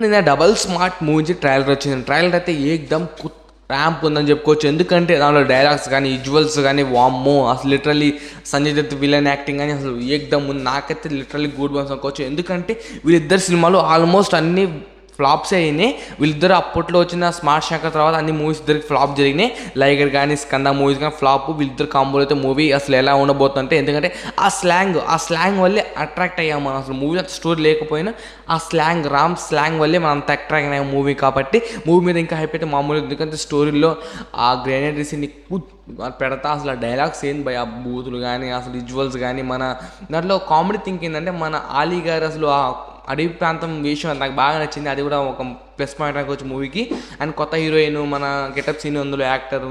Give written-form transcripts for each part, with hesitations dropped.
నిన్న double smart movie నుంచి trailer వచ్చింది. ట్రైలర్ అయితే ఏకదమ్ ర్యాంప్ ఉందని చెప్పుకోవచ్చు. ఎందుకంటే దానిలో డైలాగ్స్ కానీ విజువల్స్ కానీ వామ్మో అసలు literally Sanjay Dutt villain acting కానీ అసలు ఏకదమ్ ఉంది. నాకైతే లిటరల్లీ గుడ్ బంప్స్ అనుకోవచ్చు. ఎందుకంటే వీళ్ళిద్దరు సినిమాలు ఆల్మోస్ట్ అన్ని ఫ్లాప్స్ అయినాయి. వీళ్ళిద్దరు అప్పట్లో వచ్చిన స్మార్ట్ శంకర్ తర్వాత అన్ని మూవీస్ ఇద్దరికి ఫ్లాప్ జరిగినాయి. లైగర్ కానీ స్కంద మూవీస్ కానీ ఫ్లాప్. వీళ్ళిద్దరు కాంబోలో అయితే మూవీ అసలు ఎలా ఉండబోతుందంటే, ఎందుకంటే ఆ స్లాంగ్ వల్లే అట్రాక్ట్ అయ్యాము మనం. అసలు మూవీ అంత స్టోరీ లేకపోయినా ఆ రామ్ స్లాంగ్ వల్లే మనం అంత అట్రాక్ట్ అయ్యాము మూవీ. కాబట్టి మూవీ మీద ఇంకా హైప్ అయితే మామూలు. ఎందుకంటే స్టోరీలో ఆ గ్రెనేడరీస్ని పెడతా అసలు ఆ డైలాగ్స్ ఏంది భయ, ఆ బూతులు కానీ అసలు విజువల్స్ కానీ. మన దాంట్లో కామెడీ థింక్ ఏంటంటే మన ఆలీ గారు అసలు ఆ అడవి ప్రాంతం వేషం నాకు బాగా నచ్చింది. అది కూడా ఒక ప్లస్ పాయింట్ అనుకోవచ్చు మూవీకి. అండ్ కొత్త హీరోయిన్ మన గెటప్ సీన్ అందులో యాక్టర్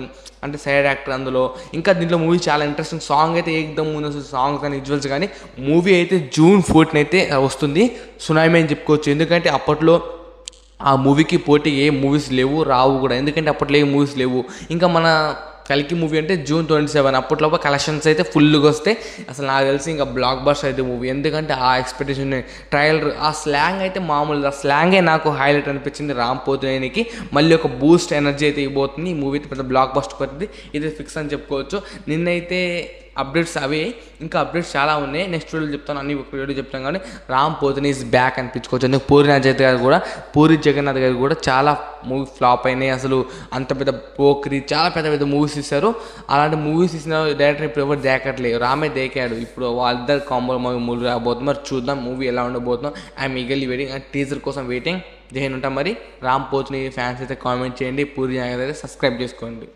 అంటే సైడ్ యాక్టర్ అందులో. ఇంకా దీంట్లో మూవీ చాలా ఇంట్రెస్టింగ్. సాంగ్ అయితే ఏకదమ్ ఉంది అసలు. సాంగ్స్ కానీ విజువల్స్ కానీ. మూవీ అయితే June 4th అయితే వస్తుంది. సునామీ అని చెప్పుకోవచ్చు. ఎందుకంటే అప్పట్లో ఆ మూవీకి పోటీ ఏ మూవీస్ లేవు, రావు కూడా. ఎందుకంటే అప్పట్లో ఏ మూవీస్ లేవు. ఇంకా మన కల్కి మూవీ అంటే June 27. అప్పట్లో కలెక్షన్స్ అయితే ఫుల్గా వస్తాయి. అసలు నాకు తెలిసి ఇంకా బ్లాక్ బస్టర్ అయితే మూవీ. ఎందుకంటే ఆ ఎక్స్పెక్టేషన్ ట్రయల్ ఆ స్లాంగ్ అయితే మామూలు. ఆ స్లాంగే నాకు హైలైట్ అనిపించింది. రామ్ పోతినేనికి మళ్ళీ ఒక బూస్ట్ ఎనర్జీ అయితే ఇవ్వబోతుంది. ఈ మూవీ అయితే పెద్ద బ్లాక్ బస్టర్ పడుతుంది. ఇది ఫిక్స్ అని చెప్పుకోవచ్చు. నిన్నైతే అప్డేట్స్ అవే. ఇంకా అప్డేట్స్ చాలా ఉన్నాయి. నెక్స్ట్ వీడియో చెప్తాను, అన్ని ఒక వీడియో చెప్తాను. కానీ రామ్ పోతిని ఈజ్ బ్యాక్ అనిపించుకోవచ్చు. ఎందుకు పూరి జగన్నాథ్ గారు కూడా చాలా మూవీ ఫ్లాప్ అయినాయి. అసలు అంత పెద్ద పోక్రి చాలా పెద్ద మూవీస్ ఇస్తారు. అలాంటి మూవీస్ ఇచ్చిన డైరెక్టర్ ఇప్పుడు ఎవరు దేకట్లేదు. రామే దేకాడు. ఇప్పుడు వాళ్ళిద్దరు కాంబో మూవీ రాబోతుంది. మరి చూద్దాం మూవీ ఎలా ఉండబోతుందో. I'm eagerly waiting. టీజర్ కోసం వెయిటింగ్. దేని ఉంటాం మరి. రామ్ పోతిని ఫ్యాన్స్ అయితే కామెంట్ చేయండి. పూరి జగన్నాథ్ అయితే సబ్స్క్రైబ్ చేసుకోండి.